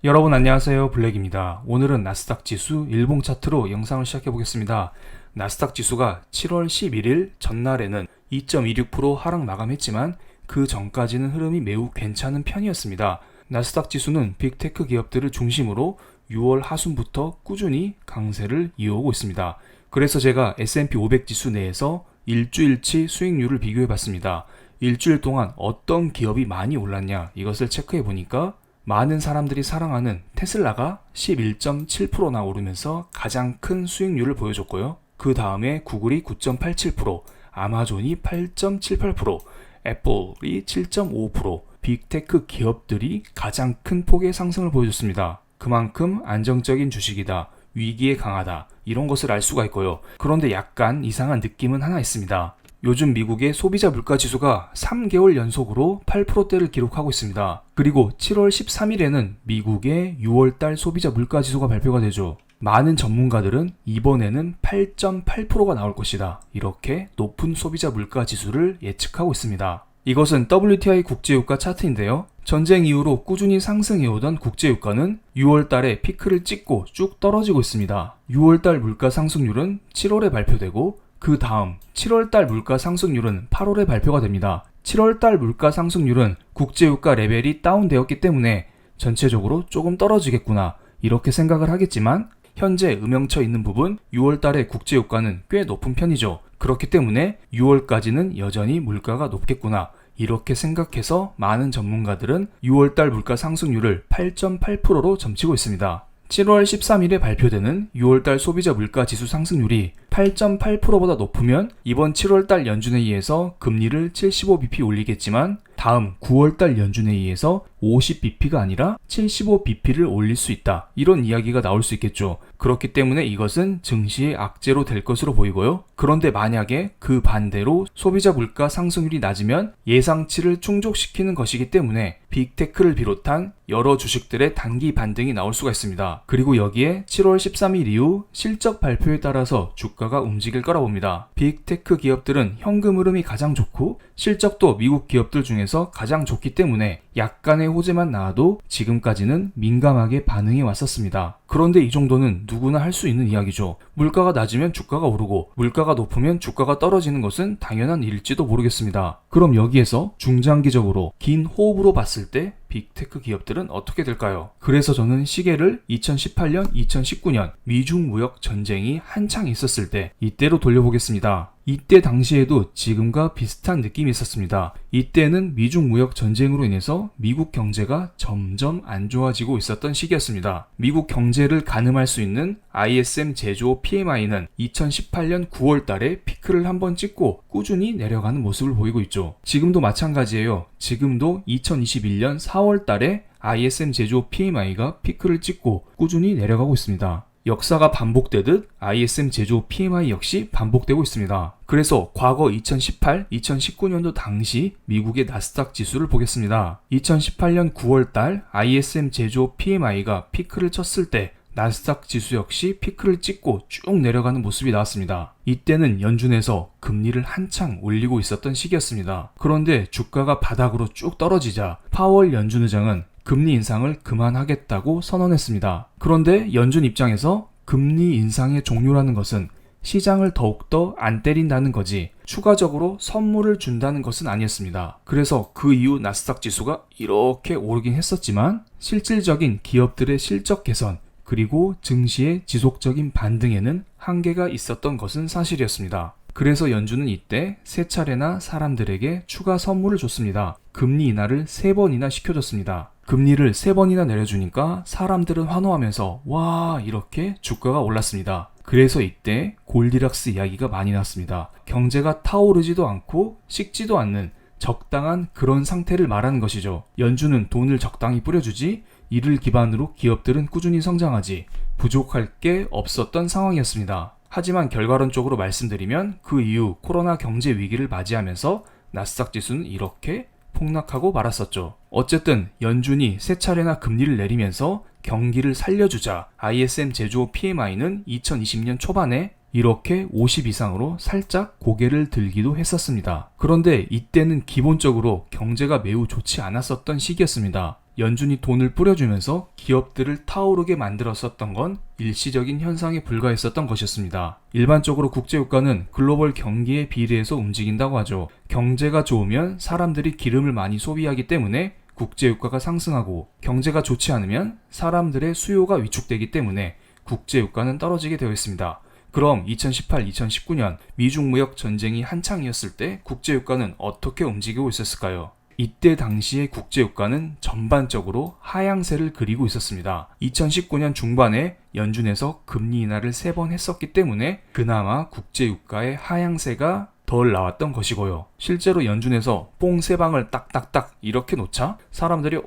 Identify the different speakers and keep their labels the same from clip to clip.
Speaker 1: 여러분 안녕하세요, 블랙입니다. 오늘은 나스닥 지수 일봉 차트로 영상을 시작해 보겠습니다. 나스닥 지수가 7월 11일 전날에는 2.26% 하락 마감했지만 그 전까지는 흐름이 매우 괜찮은 편이었습니다. 나스닥 지수는 빅테크 기업들을 중심으로 6월 하순부터 꾸준히 강세를 이어오고 있습니다. 그래서 제가 S&P 500 지수 내에서 일주일치 수익률을 비교해 봤습니다. 일주일 동안 어떤 기업이 많이 올랐냐 이것을 체크해 보니까 많은 사람들이 사랑하는 테슬라가 11.7%나 오르면서 가장 큰 수익률을 보여줬고요. 그 다음에 구글이 9.87%, 아마존이 8.78%, 애플이 7.5%, 빅테크 기업들이 가장 큰 폭의 상승을 보여줬습니다. 그만큼 안정적인 주식이다, 위기에 강하다, 이런 것을 알 수가 있고요. 그런데 약간 이상한 느낌은 하나 있습니다. 요즘 미국의 소비자 물가 지수가 3개월 연속으로 8%대를 기록하고 있습니다. 그리고 7월 13일에는 미국의 6월달 소비자 물가 지수가 발표가 되죠. 많은 전문가들은 이번에는 8.8%가 나올 것이다, 이렇게 높은 소비자 물가 지수를 예측하고 있습니다. 이것은 WTI 국제유가 차트인데요. 전쟁 이후로 꾸준히 상승해오던 국제유가는 6월달에 피크를 찍고 쭉 떨어지고 있습니다. 6월달 물가 상승률은 7월에 발표되고 그 다음 7월달 물가 상승률은 8월에 발표가 됩니다. 7월달 물가 상승률은 국제유가 레벨이 다운되었기 때문에 전체적으로 조금 떨어지겠구나, 이렇게 생각을 하겠지만 현재 음영쳐 있는 부분 6월달의 국제유가는 꽤 높은 편이죠. 그렇기 때문에 6월까지는 여전히 물가가 높겠구나, 이렇게 생각해서 많은 전문가들은 6월달 물가 상승률을 8.8%로 점치고 있습니다. 7월 13일에 발표되는 6월달 소비자 물가 지수 상승률이 8.8%보다 높으면 이번 7월달 연준회의에서 금리를 75bp 올리겠지만 다음 9월달 연준회의에서 50bp가 아니라 75bp를 올릴 수 있다, 이런 이야기가 나올 수 있겠죠. 그렇기 때문에 이것은 증시의 악재로 될 것으로 보이고요. 그런데 만약에 그 반대로 소비자 물가 상승률이 낮으면 예상치를 충족시키는 것이기 때문에 빅테크를 비롯한 여러 주식들의 단기 반등이 나올 수가 있습니다. 그리고 여기에 7월 13일 이후 실적 발표에 따라서 주가가 움직일 거라 봅니다. 빅테크 기업들은 현금 흐름이 가장 좋고 실적도 미국 기업들 중에서 가장 좋기 때문에 약간의 호재만 나와도 지금까지는 민감하게 반응이 왔었습니다. 그런데 이 정도는 누구나 할 수 있는 이야기죠. 물가가 낮으면 주가가 오르고 물가가 높으면 주가가 떨어지는 것은 당연한 일일지도 모르겠습니다. 그럼 여기에서 중장기적으로 긴 호흡으로 봤을 때 빅테크 기업들은 어떻게 될까요? 그래서 저는 시계를 2018년, 2019년 미중 무역 전쟁이 한창 있었을 때 이때로 돌려보겠습니다. 이때 당시에도 지금과 비슷한 느낌이 있었습니다. 이때는 미중 무역 전쟁으로 인해서 미국 경제가 점점 안 좋아지고 있었던 시기였습니다. 미국 경제를 가늠할 수 있는 ISM 제조업 PMI는 2018년 9월 달에 피크를 한번 찍고 꾸준히 내려가는 모습을 보이고 있죠. 지금도 마찬가지예요. 지금도 2021년 4월 달에 ISM 제조업 PMI가 피크를 찍고 꾸준히 내려가고 있습니다. 역사가 반복되듯 ISM 제조업 PMI 역시 반복되고 있습니다. 그래서 과거 2018, 2019년도 당시 미국의 나스닥 지수를 보겠습니다. 2018년 9월달 ISM 제조업 PMI가 피크를 쳤을 때 나스닥 지수 역시 피크를 찍고 쭉 내려가는 모습이 나왔습니다. 이때는 연준에서 금리를 한창 올리고 있었던 시기였습니다. 그런데 주가가 바닥으로 쭉 떨어지자 파월 연준 의장은 금리 인상을 그만하겠다고 선언했습니다. 그런데 연준 입장에서 금리 인상의 종료라는 것은 시장을 더욱더 안 때린다는 거지 추가적으로 선물을 준다는 것은 아니었습니다. 그래서 그 이후 나스닥 지수가 이렇게 오르긴 했었지만 실질적인 기업들의 실적 개선 그리고 증시의 지속적인 반등에는 한계가 있었던 것은 사실이었습니다. 그래서 연준은 이때 세 차례나 사람들에게 추가 선물을 줬습니다. 금리 인하를 3번이나 시켜줬습니다. 금리를 3번이나 내려주니까 사람들은 환호하면서 와, 이렇게 주가가 올랐습니다. 그래서 이때 골디락스 이야기가 많이 났습니다. 경제가 타오르지도 않고 식지도 않는 적당한 그런 상태를 말하는 것이죠. 연준은 돈을 적당히 뿌려주지 이를 기반으로 기업들은 꾸준히 성장하지 부족할 게 없었던 상황이었습니다. 하지만 결과론적으로 말씀드리면 그 이후 코로나 경제 위기를 맞이하면서 나스닥 지수는 이렇게 폭락하고 말았었죠. 어쨌든 연준이 세 차례나 금리를 내리면서 경기를 살려주자 ISM 제조업 PMI는 2020년 초반에 이렇게 50 이상으로 살짝 고개를 들기도 했었습니다. 그런데 이때는 기본적으로 경제가 매우 좋지 않았었던 시기였습니다. 연준이 돈을 뿌려주면서 기업들을 타오르게 만들었었던 건 일시적인 현상에 불과했었던 것이었습니다. 일반적으로 국제유가는 글로벌 경기에 비례해서 움직인다고 하죠. 경제가 좋으면 사람들이 기름을 많이 소비하기 때문에 국제유가가 상승하고, 경제가 좋지 않으면 사람들의 수요가 위축되기 때문에 국제유가는 떨어지게 되어 있습니다. 그럼 2018, 2019년 미중 무역 전쟁이 한창이었을 때 국제유가는 어떻게 움직이고 있었을까요? 이때 당시의 국제유가는 전반적으로 하향세를 그리고 있었습니다. 2019년 중반에 연준에서 금리 인하를 3번 했었기 때문에 그나마 국제유가의 하향세가 덜 나왔던 것이고요. 실제로 연준에서 뽕 3방을 딱딱딱 이렇게 놓자 사람들이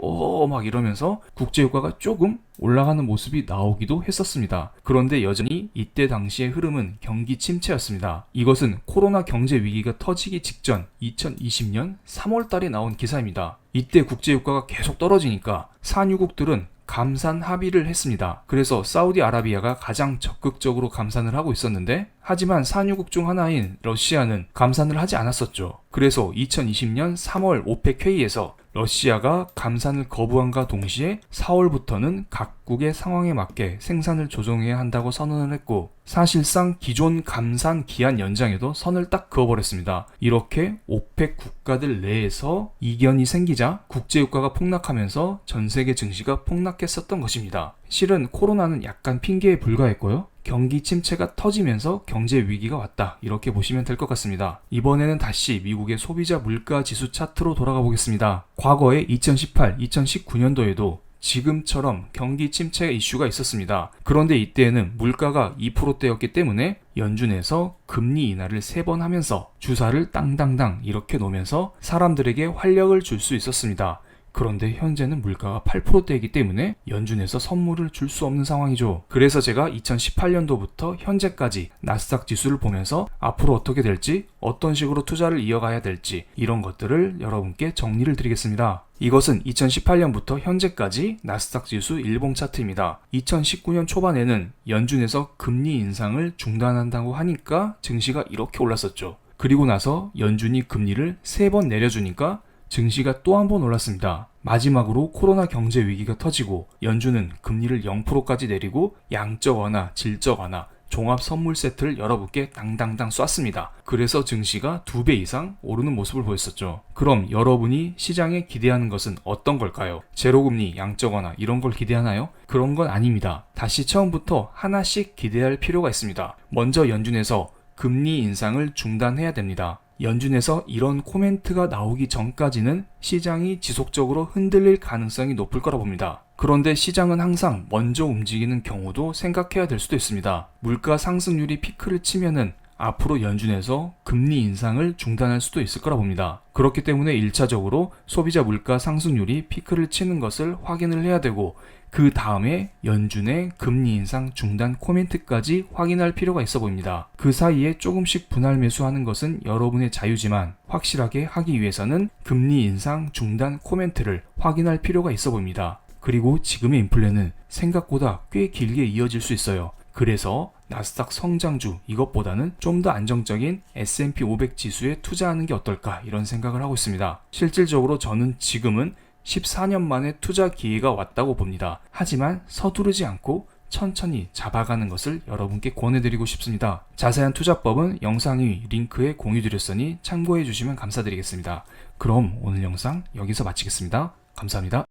Speaker 1: 막 이러면서 국제유가가 조금 올라가는 모습이 나오기도 했었습니다. 그런데 여전히 이때 당시의 흐름은 경기 침체였습니다. 이것은 코로나 경제 위기가 터지기 직전 2020년 3월 달에 나온 기사입니다. 이때 국제유가가 계속 떨어지니까 산유국들은 감산 합의를 했습니다. 그래서 사우디아라비아가 가장 적극적으로 감산을 하고 있었는데, 하지만 산유국 중 하나인 러시아는 감산을 하지 않았었죠. 그래서 2020년 3월 오펙 회의에서 러시아가 감산을 거부함과 동시에 4월부터는 각국의 상황에 맞게 생산을 조정해야 한다고 선언을 했고, 사실상 기존 감산 기한 연장에도 선을 딱 그어버렸습니다. 이렇게 오펙 국가들 내에서 이견이 생기자 국제유가가 폭락하면서 전세계 증시가 폭락했었던 것입니다. 실은 코로나는 약간 핑계에 불과했고요. 경기 침체가 터지면서 경제 위기가 왔다, 이렇게 보시면 될 것 같습니다. 이번에는 다시 미국의 소비자 물가 지수 차트로 돌아가 보겠습니다. 과거에 2018, 2019년도에도 지금처럼 경기 침체 이슈가 있었습니다. 그런데 이때에는 물가가 2%대였기 때문에 연준에서 금리 인하를 3번 하면서 주사를 땅땅땅 이렇게 놓으면서 사람들에게 활력을 줄 수 있었습니다. 그런데 현재는 물가가 8%대이기 때문에 연준에서 선물을 줄 수 없는 상황이죠. 그래서 제가 2018년도부터 현재까지 나스닥 지수를 보면서 앞으로 어떻게 될지, 어떤 식으로 투자를 이어가야 될지, 이런 것들을 여러분께 정리를 드리겠습니다. 이것은 2018년부터 현재까지 나스닥 지수 일봉 차트입니다. 2019년 초반에는 연준에서 금리 인상을 중단한다고 하니까 증시가 이렇게 올랐었죠. 그리고 나서 연준이 금리를 3번 내려주니까 증시가 또 한 번 올랐습니다. 마지막으로 코로나 경제 위기가 터지고 연준은 금리를 0%까지 내리고 양적 완화, 질적 완화, 종합 선물 세트를 여러분께 당당당 쐈습니다. 그래서 증시가 2배 이상 오르는 모습을 보였었죠. 그럼 여러분이 시장에 기대하는 것은 어떤 걸까요? 제로금리, 양적 완화 이런 걸 기대하나요? 그런 건 아닙니다. 다시 처음부터 하나씩 기대할 필요가 있습니다. 먼저 연준에서 금리 인상을 중단해야 됩니다. 연준에서 이런 코멘트가 나오기 전까지는 시장이 지속적으로 흔들릴 가능성이 높을 거라 봅니다. 그런데 시장은 항상 먼저 움직이는 경우도 생각해야 될 수도 있습니다. 물가 상승률이 피크를 치면은 앞으로 연준에서 금리 인상을 중단할 수도 있을 거라 봅니다. 그렇기 때문에 1차적으로 소비자 물가 상승률이 피크를 치는 것을 확인을 해야 되고, 그 다음에 연준의 금리 인상 중단 코멘트까지 확인할 필요가 있어 보입니다. 그 사이에 조금씩 분할 매수하는 것은 여러분의 자유지만 확실하게 하기 위해서는 금리 인상 중단 코멘트를 확인할 필요가 있어 보입니다. 그리고 지금의 인플레는 생각보다 꽤 길게 이어질 수 있어요. 그래서 나스닥 성장주 이것보다는 좀 더 안정적인 S&P 500 지수에 투자하는 게 어떨까, 이런 생각을 하고 있습니다. 실질적으로 저는 지금은 14년 만에 투자 기회가 왔다고 봅니다. 하지만 서두르지 않고 천천히 잡아가는 것을 여러분께 권해드리고 싶습니다. 자세한 투자법은 영상 위 링크에 공유드렸으니 참고해 주시면 감사드리겠습니다. 그럼 오늘 영상 여기서 마치겠습니다. 감사합니다.